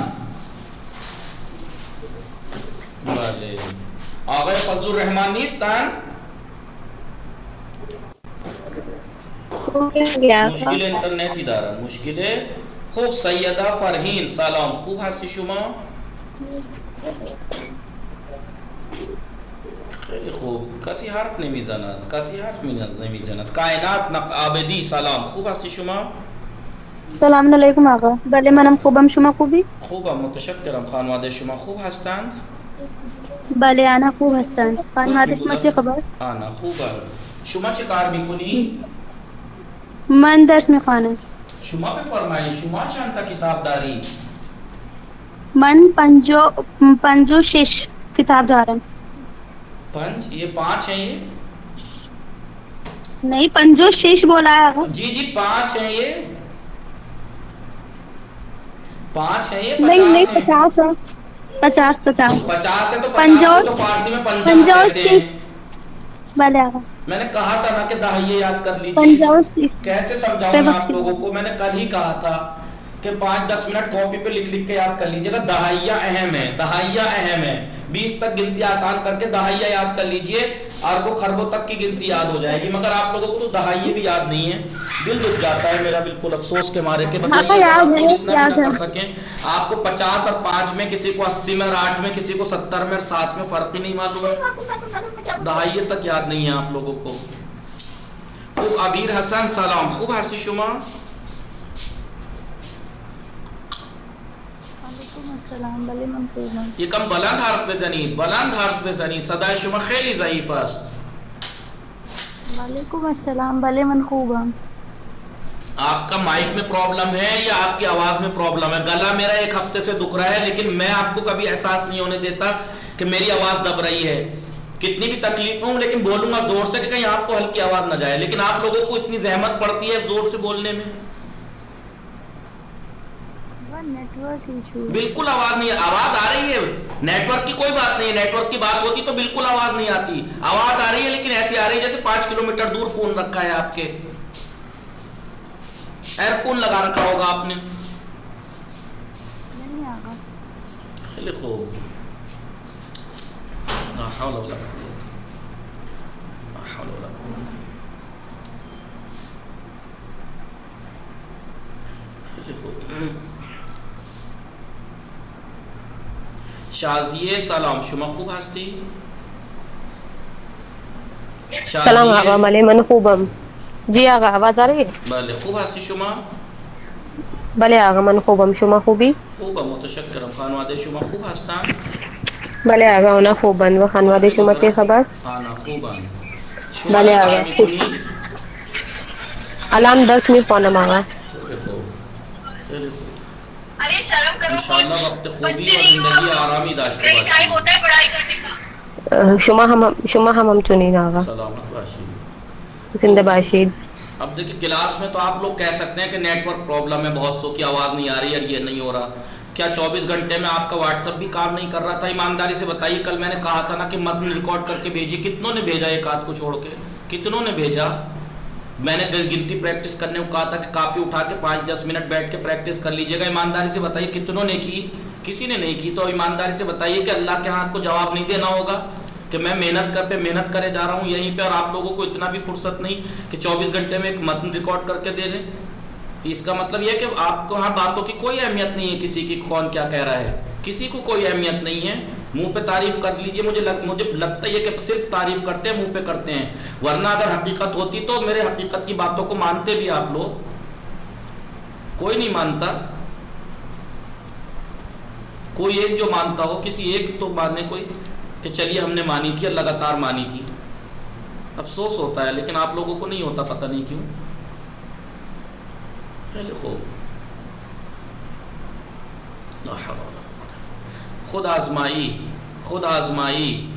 بله. آقای فضل الرحمن نیستن؟ مشکل انٹرنیتی دارن، مشکل. خوب سیدہ فرحین سلام، خوب هستی شما؟ خیلی خوب. کسی حرف نمیزند، کسی حرف نمیزند. کائنات عابدی سلام، خوب هستی شما؟ سلام علیکم آقا. بله منم خوبم، شما خوبی؟ خوبم متشکرم. خانواده شما خوب هستند؟ بله آنا خوب هستند. خانواده شما چه خبر؟ آنا خوبه. شما چه کار میکنی؟ من درس میخوانم. شما بفرمایید شما چند تا کتاب داری؟ من پنج و شش کتاب دارم. 5 یہ 5 ہیں یہ؟ نہیں 5 و 6 بولا ہے آقا. جی جی 5 ہیں یہ؟ 5 ہیں یہ؟ نہیں 50 ہیں؟ 50 50 ہے تو 50 کو تو فارسی میں 50 کہتے ہیں. بھلے آقا. میں نے کہا تھا نا کہ دہائیے یاد کر لیجیے. کیسے سمجھاؤں میں آپ لوگوں کو؟ میں نے کل ہی کہا تھا کہ 5-10 منٹ کاپی پہ لکھ کے یاد کر لیجیے گا. دہائیہ اہم ہے، دہائیہ اہم ہے. 20 تک گنتی آسان کر کے دہائیہ یاد کر لیجیے، اربوں خربوں تک کی گنتی یاد ہو جائے گی. مگر آپ لوگوں کو تو دہائیے بھی یاد نہیں ہے. دل دکھ جاتا ہے میرا بالکل افسوس کے مارے کہ بتائیے آپ لوگ اتنا بھی نہ کر سکیں. آپ کو 50 اور 5 میں، کسی کو 80 میں اور 8 میں، کسی کو 70 میں اور 7 میں فرق ہی نہیں معلوم ہے. دہائیے تک یاد نہیں ہے آپ لوگوں کو. خوب. عبیر حسن سلام، خوب هستی شما؟ سلام بله من خوبم. یکم بلند حرف بزنید، بلند حرف بزنید، صدای شما خیلی ضعیف است. وعلیکم السلام بله من خوبم. آپ کا مائک میں پرابلم ہے یا آپ کی آواز میں پرابلم ہے؟ گلا میرا 1 ہفتے سے دکھ رہا ہے لیکن میں آپ کو کبھی احساس نہیں ہونے دیتا کہ میری آواز دب رہی ہے. کتنی بھی تکلیف ہوں لیکن بولوں گا زور سے کہ کہیں آپ کو ہلکی آواز نہ جائے. لیکن آپ لوگوں کو اتنی زحمت پڑتی ہے زور سے بولنے میں. Network issue. بالکل آواز نہیں ہے. آواز آ رہی ہے، نیٹ ورک کی کوئی بات نہیں ہے. نیٹ ورک کی بات ہوتی تو بالکل آواز نہیں آتی. آواز آ رہی ہے لیکن ایسی آ رہی ہے جیسے 5 کلومیٹر دور فون رکھا ہے آپ کے. ایئر فون لگا رکھا ہوگا آپ نے. نہیں آقا. خیلی خوب. لا حول ولا قوة. لا حول ولا قوة. خیلی خوب. شازیه سلام، شما خوب هستی؟ سلام آقا. بله من خوبم. جی آقا آواز آ رہی ہے؟ بله. خوب هستی شما؟ بله آقا من خوبم. شما خوبی؟ خوبم متشکرم. خانواده شما خوب هستند؟ بله آقا اونا خوبن. و خانواده شما چه خبر؟ آنا خوبن. شما بله چه آقا. کار میکنی؟ الان درس میخوانم آقا. خیلی خوب. خیلی خوب. انشاءاللہ وقت خوبی اور زندگی آرامی داشته باشید. شما هم همچنین آقا. سلامت باشید. زنده باشید. اب دیکھیں کلاس میں تو آپ لوگ کہہ سکتے ہیں کہ نیٹ ورک پرابلم ہے، بہت سو کی آواز نہیں آ رہی ہے، یہ نہیں ہو رہا. کیا 24 گھنٹے میں آپ کا واٹس ایپ بھی کام نہیں کر رہا تھا؟ ایمانداری سے بتائیے. کل میں نے کہا تھا نا کہ متن ریکارڈ کر کے بھیجی، کتنوں نے بھیجا ایک آدھ کو چھوڑ کے؟ کتنوں نے بھیجا؟ میں نے گنتی پریکٹس کرنے کو کہا تھا کہ کاپی اٹھا کے 5-10 منٹ بیٹھ کے پریکٹس کر لیجئے گا. ایمانداری سے بتائیے کتنوں نے کی؟ کسی نے نہیں کی. تو ایمانداری سے بتائیے کہ اللہ کے ہاتھ کو جواب نہیں دینا ہوگا کہ میں محنت کرے جا رہا ہوں یہیں پہ، اور آپ لوگوں کو اتنا بھی فرصت نہیں کہ 24 گھنٹے میں ایک متن ریکارڈ کر کے دے دیں. اس کا مطلب یہ ہے کہ آپ کو ہاں باتوں کی کوئی اہمیت نہیں ہے، کسی کی کون کیا کہہ رہا ہے، کسی کو کوئی اہمیت نہیں ہے. منہ پہ تعریف کر لیجئے. مجھے لگتا ہے کہ صرف تعریف کرتے ہیں، منہ پہ کرتے ہیں، ورنہ اگر حقیقت ہوتی تو میرے حقیقت کی باتوں کو مانتے بھی آپ لوگ. کوئی نہیں مانتا. کوئی ایک جو مانتا ہو، کسی ایک تو مانے کوئی کہ چلیے ہم نے مانی تھی، لگاتار مانی تھی. افسوس ہوتا ہے، لیکن آپ لوگوں کو نہیں ہوتا، پتہ نہیں کیوں. خود آزمائی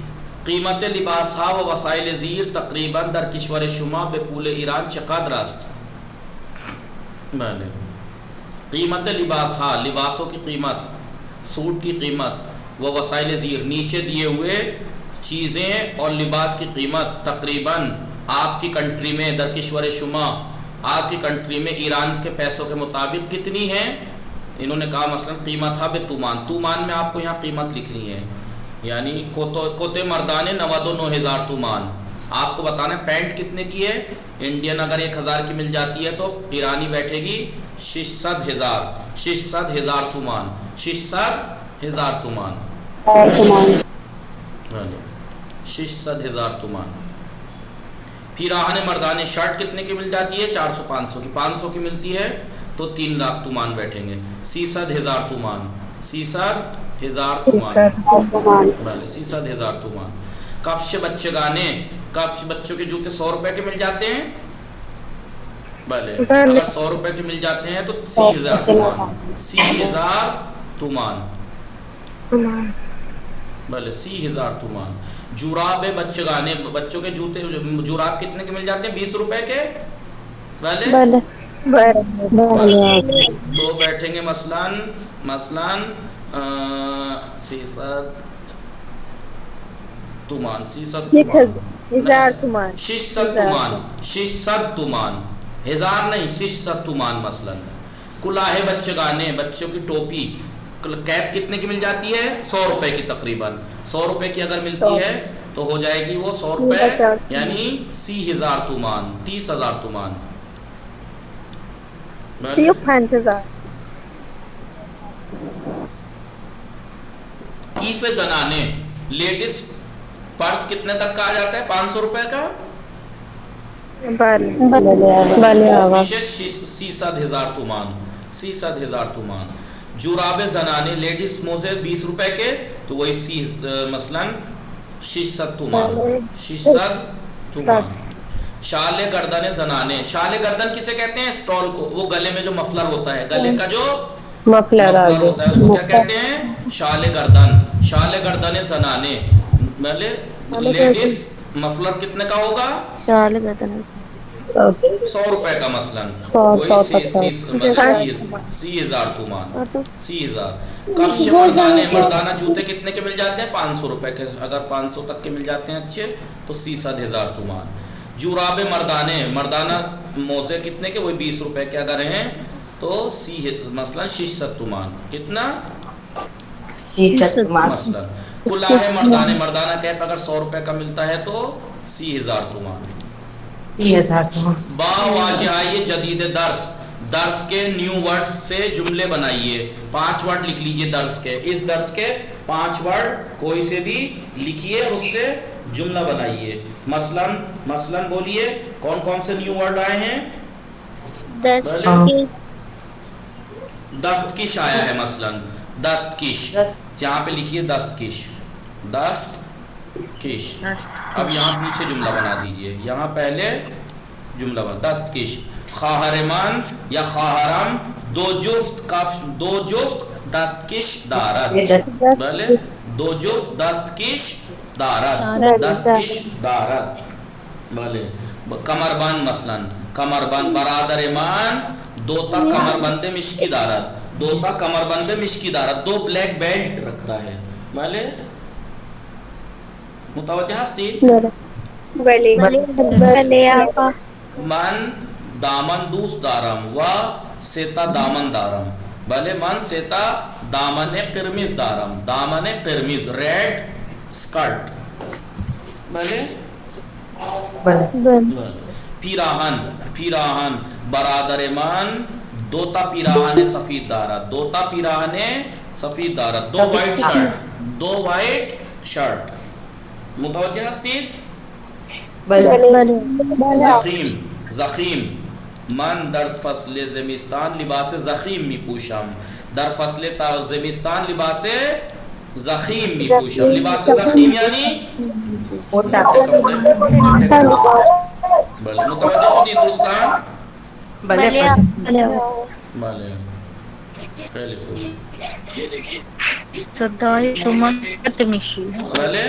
قیمت لباس ها و وسائل زیر تقریبا در کشور شما به پول ایران چقدر است؟ قیمت لباس ها، لباسوں کی قیمت، سوٹ کی قیمت، و وسائل زیر نیچے دیے ہوئے چیزیں اور لباس کی قیمت تقریباً آپ کی کنٹری میں، در کشور شما آپ کی کنٹری میں ایران کے پیسوں کے مطابق کتنی ہے؟ انہوں نے کہا مثلا قیمت تھا بے تومان. تومان میں آپ کو یہاں قیمت لکھنی ہے، یعنی کوتے مردانے 99,000 تومان. آپ کو بتانا ہے پینٹ کتنے کی ہے. انڈین اگر 1,000 کی مل جاتی ہے تو ایرانی بیٹھے گی 600,000 تومان. 600,000 تومان. 600,000 تومان. پھر آہن مردانے شرٹ کتنے کی مل جاتی ہے؟ 400-500 کی. 500 کی ملتی ہے تو 3 لاکھ تومان بیٹھیں گے. 600,000 تومان. 600,000 تومان. 600,000 تومان. کفش بچے گانے، کفش بچوں کے جوتے 100 روپے کے مل جاتے ہیں. بھلے اگر 100 روپے کے مل جاتے ہیں تو 30,000 تومان. 30,000 تومان. بھلے 30,000 تومان. جراب بچے گانے، بچوں کے جوتے جراب کتنے کے مل جاتے ہیں؟ 20 روپے کے. بھلے تو بیٹھیں گے مثلاً 600 تومان. 600 تومان. 600 تومان. 1000 نہیں، 600 تومان. مثلاً کلاہ بچے گانے، بچوں کی ٹوپی، کیپ کتنے کی مل جاتی ہے؟ 100 روپے کی تقریباً. 100 روپے کی اگر ملتی ہے تو ہو جائے گی وہ 100 روپے یعنی 30,000 تومان. 30,000 تومان. کیف زنانے، لیڈیز پرس کتنے تک کا آ جاتا ہے؟ 500 روپے کا. 60,000 تومان. 60,000 تومان. جراب زنانے لیڈیز موزے 20 روپے کے تو وہی مثلاً 600 تومان. 600 تومان. شال گردن زنانے، شال گردن کسے کہتے ہیں؟ اسٹال کو، وہ گلے میں جو مفلر ہوتا ہے، گلے کا جو مفلر ہوتا ہے اس کو کیا کہتے ہیں؟ شال گردن. شال گردن زنانے لیڈیز مفلر کتنے کا ہوگا؟ 100 روپے کا. مثلاً وہی 30,000 تومان. 30,000. کفش مردانے، مردانہ جوتے کتنے کے مل جاتے ہیں؟ 500 روپے کے. اگر 500 تک کے مل جاتے ہیں اچھے تو 60,000 تومان. جراب مردانے، مردانہ موزے کتنے کے؟ وہی 20 روپے کے اگر ہیں تو مثلاً 600 تومان. کتنا؟ مثلاً کلاہ مردانے، مردانہ کیپ اگر 100 روپے کا ملتا ہے تو 30,000 تومان. با واجہ آئیے جدید درس کے نیو ورڈز سے جملے بنائیے. 5 ورڈ لکھ لیجئے درس کے. اس درس کے 5 ورڈ کوئی سے بھی لکھیے، اس سے جملہ بنائیے. مثلاً بولیے کون کون سے نیو ورڈ آئے ہیں؟ دستکش آیا ہے. مثلاً دستکش، یہاں پہ لکھیے دستکش. دستکش. اب یہاں پیچھے جملہ بنا دیجئے. یہاں پہلے جملہ بنا دستکش. خواہرمان یا خواہرم دو جفت دستکش دارد. بلے 2 جفت دستکش دارد. دستکش دارد. بلے کمربند، مثلاً کمربند. برادرمان 2 تا کمربند مشکی دارد. 2 تا کمربند مشکی دارد. 2 بلیک بیلٹ رکھتا ہے. بلے متوجہ ہستی. بلے بلے آقا من دامن دوست دارم و ستا دامن دارم. بھلے من ستا دامن قرمز دارم. دامن قرمز ریڈ اسکرٹ. بھلے پیراہن پیراہن برادر من دوتا پیراہن سفید دارا. دوتا پیراہن سفید دارا. دو وائٹ شرٹ. دو وائٹ شرٹ. متوجہ ہستید؟ زخیم زخیم من در فصل زمستان لباس زخیم می پوشم. در فصل زمستان لباس زخیم می پوشم. لباس زخیم یعنی بلے متوجہ شدید دوستان؟ بلے بلے خیلی خوب. صدای سمت میشی بلے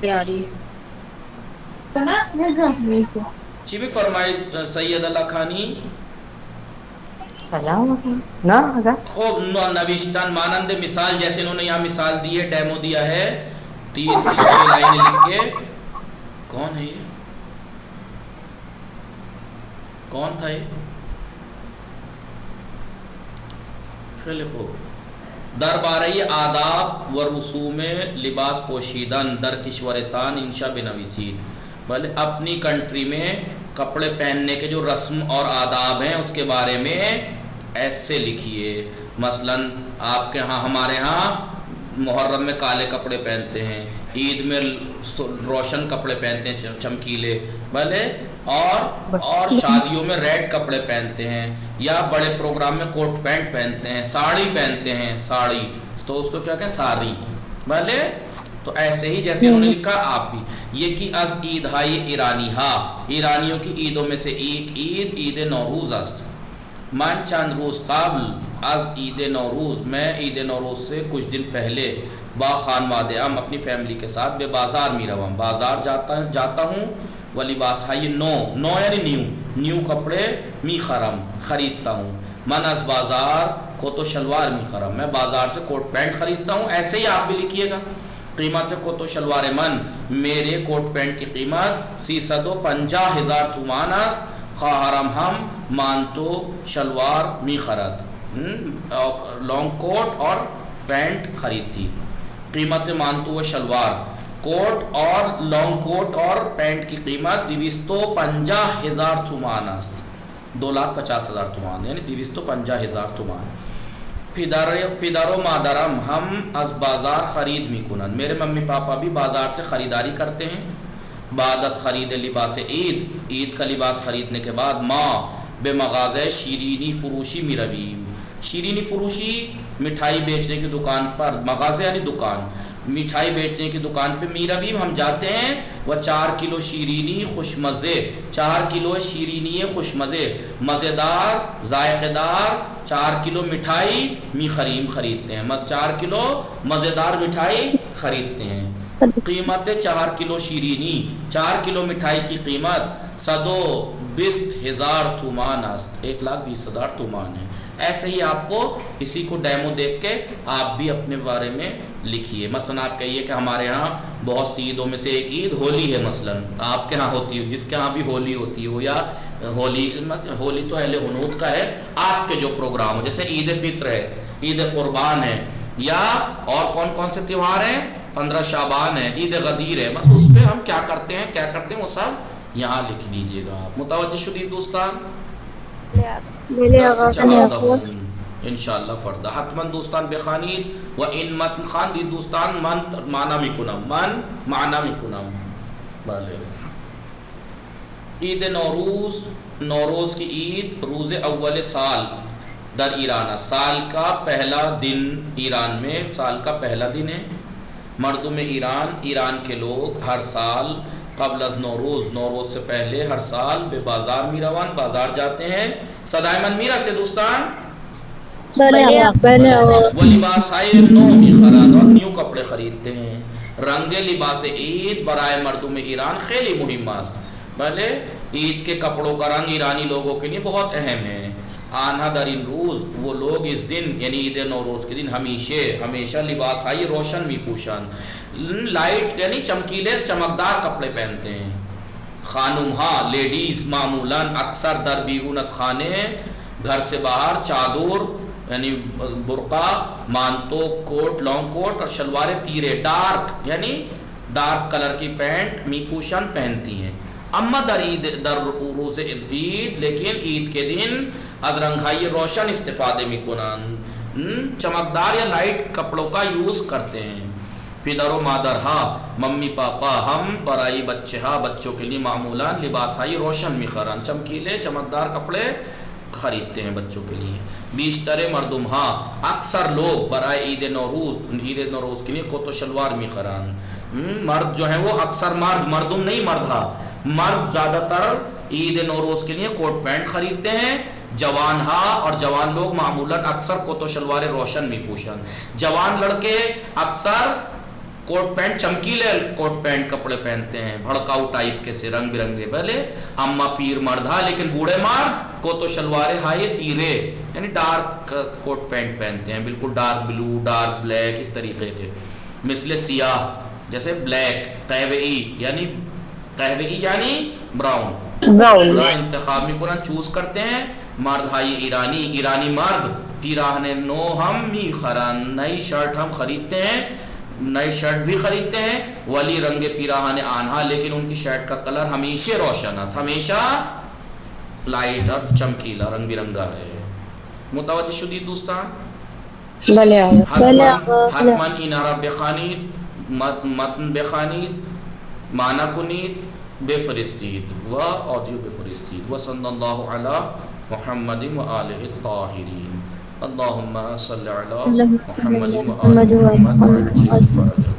پیاری چی بھی فرمائی سید اللہ خانی؟ خوب نوشتن مانند مثال جیسے انہوں نے یہاں مثال دی ہے، ڈیمو دیا ہے 3-6 لائنیں لکھ کے. کون ہے یہ؟ کون تھا یہ؟ خیلی خوب. دربارہ آداب و رسوم لباس پوشیدن در کشورتان انشا بنویسید. بھلے اپنی کنٹری میں کپڑے پہننے کے جو رسم اور آداب ہیں اس کے بارے میں ایسے لکھیے. مثلا آپ کے ہاں، ہمارے ہاں محرم میں کالے کپڑے پہنتے ہیں، عید میں روشن کپڑے پہنتے ہیں چمکیلے. بھلے اور شادیوں میں ریڈ کپڑے پہنتے ہیں، یا بڑے پروگرام میں کوٹ پینٹ پہنتے ہیں، ساڑی پہنتے ہیں. ساڑی تو اس کو کیا کہیں؟ ساری. بھلے تو ایسے ہی جیسے انہوں نے لکھا آپ بھی. یہ کی از عید ہائی ایرانی ہا، ایرانیوں کی عیدوں میں سے ایک عید عید نوروز است. من چند روز قبل از عید نوروز، میں عید نوروز سے کچھ دن پہلے با خانواده ام اپنی فیملی کے ساتھ بے بازار می روم، بازار جاتا ہوں. و لباس ہائی نو یعنی نیو کپڑے می خرم خریدتا ہوں. من از بازار کوتو شلوار می خرم، میں بازار سے کوٹ پینٹ خریدتا ہوں. ایسے ہی آپ بھی لکھیے گا. قیمت کوتو شلوار من، میرے کوٹ پینٹ کی قیمت 350,000 تومان است. خواهرم هم مانتو شلوار می خرد، لانگ کوٹ اور پینٹ خریدتی. قیمت مانتو و شلوار، کوٹ اور لانگ کوٹ اور پینٹ کی قیمت 250,000 تومان است. 250,000 تومان یعنی 250,000 تومان. پدر و مادرم ہم از بازار خرید می کنند، میرے ممی پاپا بھی بازار سے خریداری کرتے ہیں. بعد از خرید لباس عید کا لباس خریدنے کے بعد ماں بے مغازہ شیرینی فروشی می رویم. شیرینی فروشی مٹھائی بیچنے کی دکان پر، مغازہ یعنی دکان، مٹھائی بیچنے کی دکان پہ می رویم ہم جاتے ہیں. وہ 4 کلو شیرینی خوشمزے، 4 کلو شیرینی خوشمزے مزیدار ذائقے دار 4 کلو مٹھائی می خریدتے ہیں. 4 کلو مزیدار مٹھائی خریدتے ہیں. قیمت 4 کلو شیرینی، 4 کلو مٹھائی کی قیمت 120,000 تومان است، 120,000 تومان ہے. ایسے ہی آپ کو اسی کو ڈیمو دیکھ کے آپ بھی اپنے بارے میں لکھیے. مثلا آپ کہیے کہ ہمارے ہاں بہت سی عیدوں میں سے ایک عید ہولی ہے. مثلا آپ کے ہاں ہوتی ہو، جس کے ہاں بھی ہولی ہوتی ہو، یا ہولی تو اہل ہنود کا ہے. آپ کے جو پروگرام ہو، جیسے عید فطر ہے، عید قربان ہے، یا اور کون سے تیوہار ہیں، 15 شعبان ہے، عید غدیر ہے. بس اس پہ ہم کیا کرتے ہیں وہ سب یہاں لکھ لیجیے گا. متوجہ شدید دوستان؟ انشاءاللہ فردا حتما دوستان بخانید و این متن خان دید دوستان من معنی میکنم. بله. عید نوروز کی عید روز اول سال در ایران، سال کا پہلا دن ایران میں سال کا پہلا دن ہے. مردم ایران کے لوگ ہر سال قبل از نوروز سے پہلے ہر سال بے بازار میروان بازار جاتے ہیں. صدای من میرا سے دوستان؟ وہ لباس نو میخران اور نیو کپڑے خریدتے ہیں. رنگ لباس عید برائے مردم ایران خیلی مهم است. بھلے عید کے کپڑوں کا رنگ ایرانی لوگوں کے لیے بہت اہم ہے. آنها در این روز، وہ لوگ اس دن یعنی عید نوروز کے دن ہمیشہ لباس روشن می پوشن، لائٹ یعنی چمکیلے چمکدار کپڑے پہنتے ہیں. خانم ہاں لیڈیز معمولاً اکثر در بیرون از خانے گھر سے باہر چادر یعنی برقع مانتو کوٹ لانگ کوٹ اور شلوار تیرے ڈارک یعنی ڈارک کلر کی پینٹ میپوشن پہنتی ہیں. اما در روز عید لیکن عید کے دن ادرنگھائی روشن استفادے میکنن چمکدار یا لائٹ کپڑوں کا یوز کرتے ہیں. پدر و مادر ہاں ممی پاپا ہم برائی بچے ہاں بچوں کے لیے معمولاً لباسائی روشن میخرن چمکیلے چمکدار کپڑے خریدتے ہیں بچوں کے لیے. بیشتر مردم ہاں اکثر لوگ برائے عید نوروز کے لیے کوت و شلوار میخرن. مرد جو ہیں وہ اکثر مردم نہیں مرد ہاں مرد زیادہ تر عید نوروز کے لیے کوٹ پینٹ خریدتے ہیں. جوان ہاں اور جوان لوگ معمولاً اکثر کوت و شلوار روشن میپوشن. جوان لڑکے اکثر کوٹ پینٹ چمکیلے کوٹ پینٹ کپڑے پہنتے ہیں بھڑکاؤ ٹائپ کے سے رنگ برنگے. پہلے اما پیر مرد ہاں لیکن بوڑھے مرد کوت و شلوار ہائے تیرے یعنی ڈارک کوٹ پینٹ پہنتے ہیں بالکل ڈارک بلو ڈارک بلیک اس طریقے کے. مثل سیاہ جیسے بلیک قہوئی یعنی براؤن انتخاب میں قرآن چوز کرتے ہیں. مرد ہائی ایرانی مرد پیراہن نو ہم می خران نئی شرٹ ہم خریدتے ہیں نئی شرٹ بھی خریدتے ہیں. ولی رنگ پیراہن آنہا لیکن ان کی شرٹ کا کلر ہمیشہ روشن ہے ہمیشہ لائٹ اور چمکیلا رنگ برنگا ہے. متوجہ شدید دوستان حتماً انارا بخانید متن بخانید معنی کنید بفرستید و آڈیو بفرستید. وصلی اللہ علی محمد و آلہ الطاہرین. اللہم صلی علی محمد و آلہ محمد وعجل فرجہ.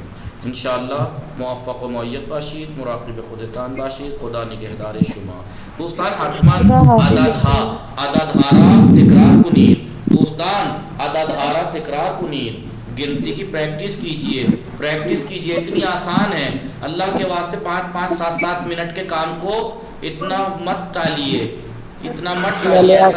انشاءاللہ موفق و معید باشید مراقب خودتان باشید. خدا نگہدار شما. دوستان حتماً عدد ہارا تکرار کنید. دوستان عدد ہارا تکرار کنید. گنتی کی پریکٹس کیجئے اتنی آسان ہے. اللہ کے واسطے 5-5 7-7 منٹ کے کام کو اتنا مت ٹالیے ایسا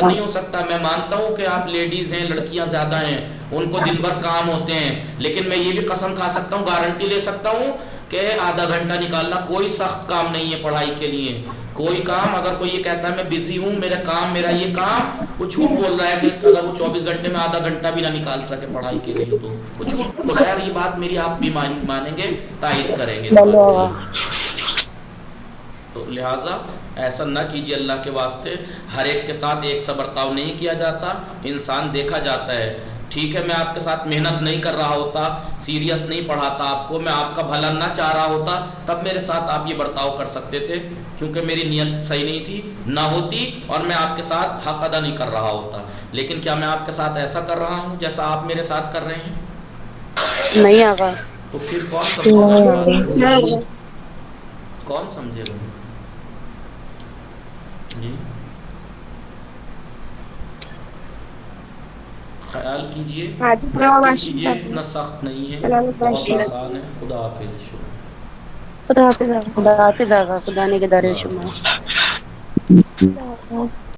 نہیں ہو سکتا. میں مانتا ہوں کہ آپ لیڈیز ہیں لڑکیاں زیادہ ہیں ان کو دن بھر کام ہوتے ہیں لیکن میں یہ بھی قسم کھا سکتا ہوں گارنٹی لے سکتا ہوں کہ آدھا گھنٹہ نکالنا کوئی سخت کام نہیں ہے پڑھائی کے لیے. کوئی کام اگر کوئی یہ کہتا ہے میں بزی ہوں میرا یہ کام وہ جھوٹ بول رہا ہے کہ اگر وہ 24 گھنٹے میں آدھا گھنٹہ بھی نہ نکال سکے پڑھائی کے لیے تو وہ جھوٹ بول رہا ہے. یہ بات میری آپ بھی مانیں گے تائید کریں گے. تو لہٰذا ایسا نہ کیجیے اللہ کے واسطے. ہر ایک کے ساتھ ایک سا برتاؤ نہیں کیا جاتا. انسان دیکھا جاتا ہے. ٹھیک ہے میں آپ کے ساتھ محنت نہیں کر رہا ہوتا سیریس نہیں پڑھاتا آپ کو میں آپ کا بھلا نہ چاہ رہا ہوتا تب میرے ساتھ آپ یہ برتاؤ کر سکتے تھے کیونکہ میری نیت صحیح نہیں تھی نہ ہوتی اور میں آپ کے ساتھ حق ادا نہیں کر رہا ہوتا. لیکن کیا میں آپ کے ساتھ ایسا کر رہا ہوں جیسا آپ میرے ساتھ کر رہے ہیں؟ نہیں آقا. تو پھر کون سمجھے گا جی. خیال کیجئے اتنا سخت نہیں ہے بہت آسان ہے. خدا حافظ. خدا حافظ آقا. خدا نگہدار شما.